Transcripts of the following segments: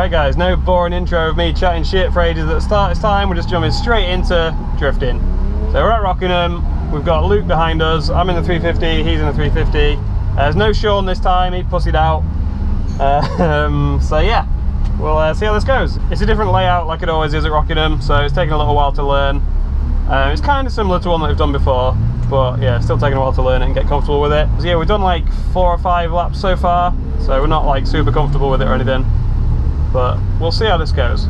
Right guys, no boring intro of me chatting shit for ages at the start. It's time, we're just jumping straight into drifting. So we're at Rockingham, we've got Luke behind us, I'm in the 350, he's in the 350. There's no Sean this time, he pussied out. So yeah, we'll see how this goes. It's a different layout like it always is at Rockingham, so it's taken a little while to learn. It's kind of similar to one that we've done before, but yeah, still taking a while to learn it and get comfortable with it. So yeah, we've done like 4 or 5 laps so far, so we're not like super comfortable with it or anything, but we'll see how this goes.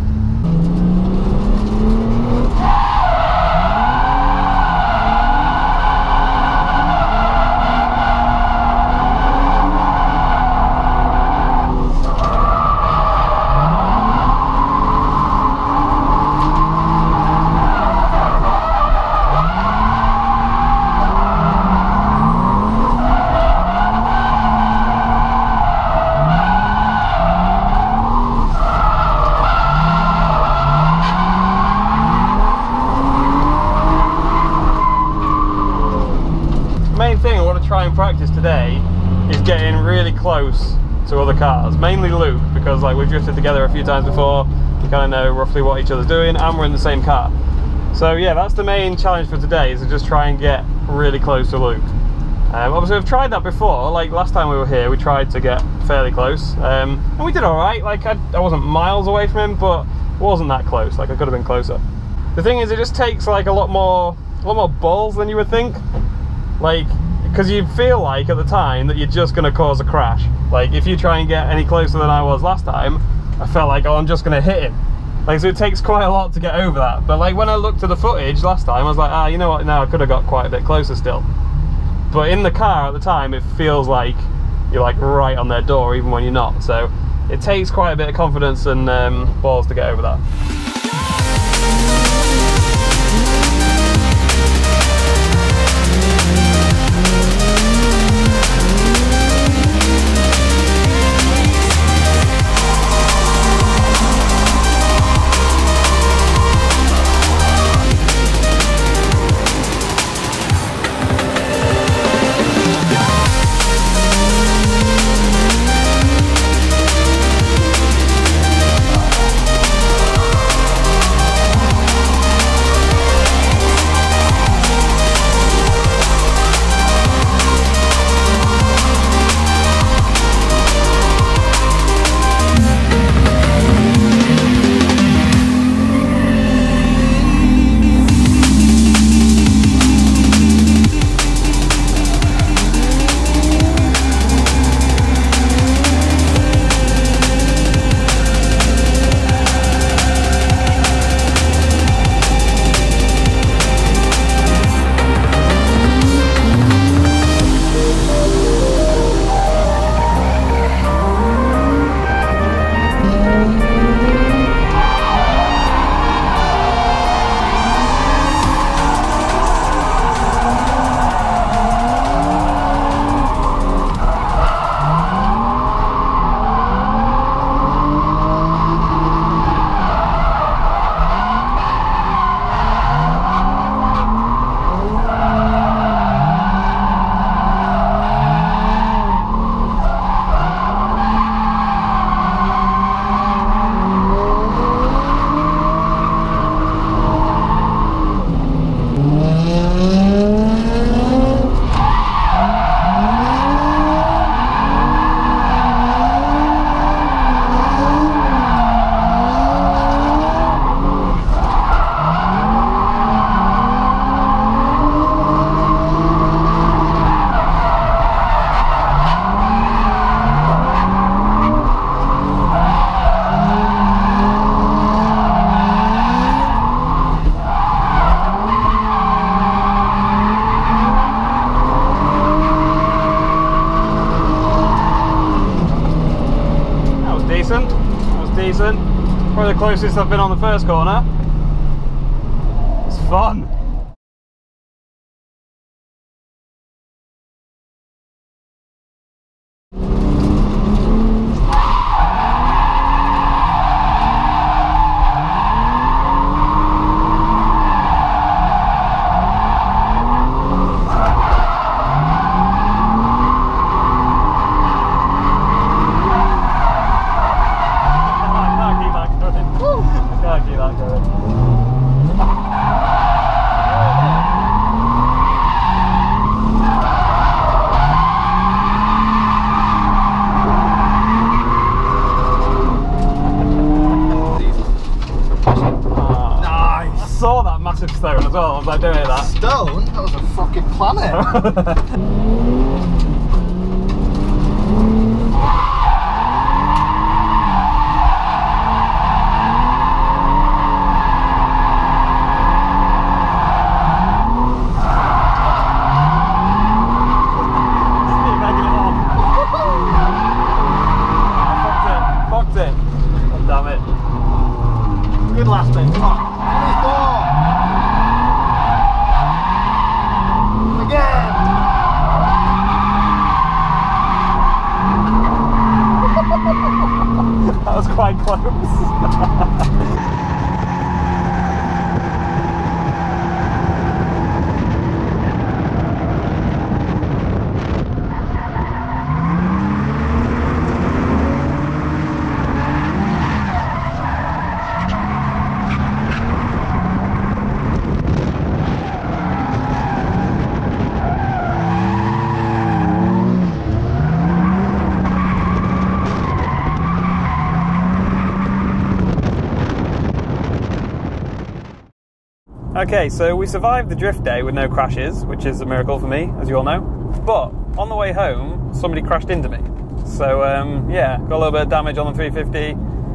Try and practice today is getting really close to other cars, mainly Luke, because like we've drifted together a few times before, we kind of know roughly what each other's doing and we're in the same car. So yeah, that's the main challenge for today, is to just try and get really close to Luke. Obviously I've tried that before, like last time we were here we tried to get fairly close, and we did alright. Like I wasn't miles away from him, but it wasn't that close. Like I could have been closer. The thing is, it just takes like a lot more balls than you would think, like because you feel like at the time that you're just going to cause a crash. Like if you try and get any closer than I was last time, I felt like, oh, I'm just going to hit him. Like, so it takes quite a lot to get over that. But like when I looked at the footage last time, I was like, ah, you know what, now I could have got quite a bit closer still. But in the car at the time, it feels like you're like right on their door even when you're not. So it takes quite a bit of confidence and balls to get over that. Decent. Probably the closest I've been on the first corner. It's fun. planet. Fucked it. Oh, damn it. Good last bit. Oh, again. That was quite close. Okay, so we survived the drift day with no crashes, which is a miracle for me, as you all know. But on the way home, somebody crashed into me. So yeah, got a little bit of damage on the 350,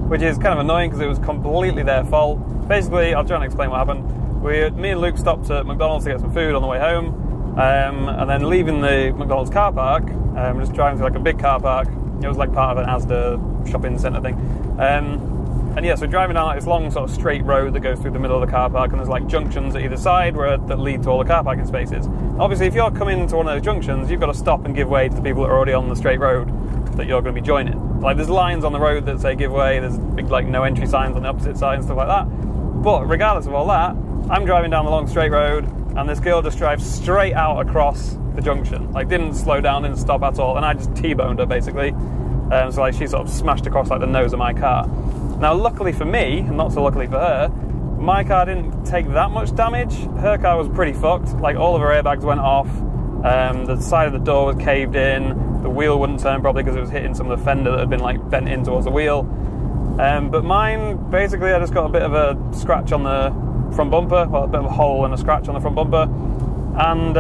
which is kind of annoying because it was completely their fault. Basically, I'll try and explain what happened. Me and Luke stopped at McDonald's to get some food on the way home, and then leaving the McDonald's car park, just driving to like a big car park. It was like part of an Asda shopping centre thing. And yeah, so driving down like this long sort of straight road that goes through the middle of the car park, and there's like junctions at either side that lead to all the car parking spaces. Obviously, if you're coming to one of those junctions, you've got to stop and give way to the people that are already on the straight road that you're going to be joining. Like there's lines on the road that say give way, there's big like no entry signs on the opposite side and stuff like that. But regardless of all that, I'm driving down the long straight road, and this girl just drives straight out across the junction. Like didn't slow down, didn't stop at all, and I just T-boned her basically. So like she sort of smashed across like the nose of my car. Now, luckily for me, and not so luckily for her, my car didn't take that much damage. Her car was pretty fucked. Like, all of her airbags went off. The side of the door was caved in. The wheel wouldn't turn properly because it was hitting some of the fender that had been, like, bent in towards the wheel. But mine, basically, I just got a bit of a scratch on the front bumper. Well, a bit of a hole and a scratch on the front bumper. And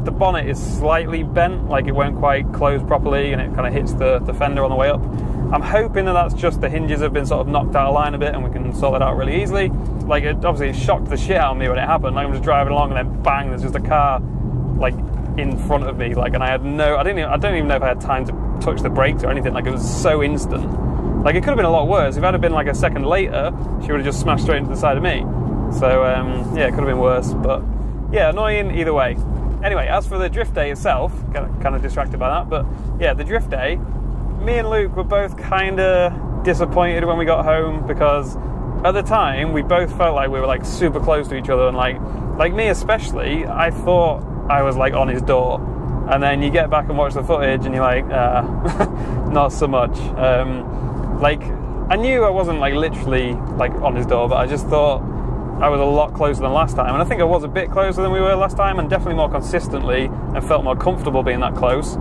the bonnet is slightly bent. Like, it won't quite close properly, and it kind of hits the fender on the way up. I'm hoping that that's just the hinges have been sort of knocked out of line a bit and we can sort it out really easily. Like, it shocked the shit out of me when it happened. Like, I'm just driving along and then bang, there's just a car, like, in front of me. Like, and I don't even know if I had time to touch the brakes or anything. Like, it was so instant. Like, it could have been a lot worse. If it had been, like, a second later, she would have just smashed straight into the side of me. So, yeah, it could have been worse. But, yeah, annoying either way. Anyway, as for the drift day itself, kind of distracted by that, but, yeah, the drift day, me and Luke were both kind of disappointed when we got home because at the time we both felt like we were like super close to each other, and like me especially, I thought I was like on his door, and then you get back and watch the footage and you're like not so much. Like I knew I wasn't like literally like on his door, but I just thought I was a lot closer than last time, and I think I was a bit closer than we were last time, and definitely more consistently, and felt more comfortable being that close.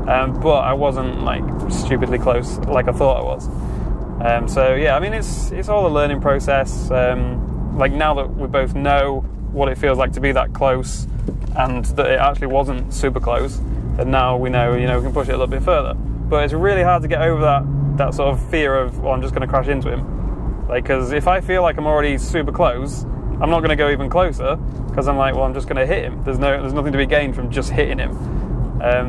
But I wasn't like stupidly close like I thought I was. So yeah, I mean it's all a learning process. Like now that we both know what it feels like to be that close, and that it actually wasn't super close, and now we know, we can push it a little bit further. But it's really hard to get over that sort of fear of, well, I'm just going to crash into him. Like, because if I feel like I'm already super close, I'm not going to go even closer because I'm like, well, I'm just going to hit him. There's nothing to be gained from just hitting him.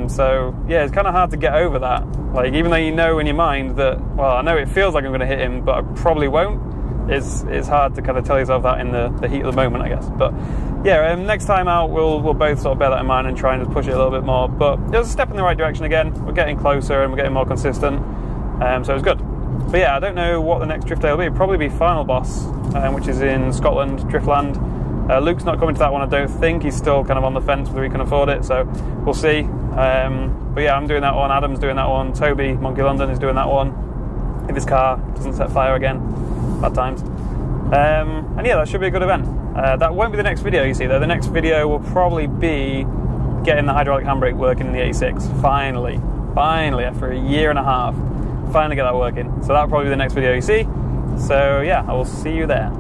So yeah, it's kind of hard to get over that. Like, even though you know in your mind that, well, I know it feels like I'm going to hit him, but I probably won't. It's hard to kind of tell yourself that in the heat of the moment, I guess. But yeah, next time out, we'll both sort of bear that in mind and try and just push it a little bit more. But it was a step in the right direction again. We're getting closer and we're getting more consistent. So it was good. But yeah, I don't know what the next drift day will be. It'll probably be Final Boss, which is in Scotland, Driftland. Luke's not coming to that one, I don't think. He's still kind of on the fence whether he can afford it, so we'll see. But yeah, I'm doing that one, Adam's doing that one, Toby, Monkey London, is doing that one. If his car doesn't set fire again. Bad times. And yeah, that should be a good event. That won't be the next video, you see, though. The next video will probably be getting the hydraulic handbrake working in the 86. Finally, after a year and a half, finally get that working. So that'll probably be the next video you see. So yeah, I will see you there.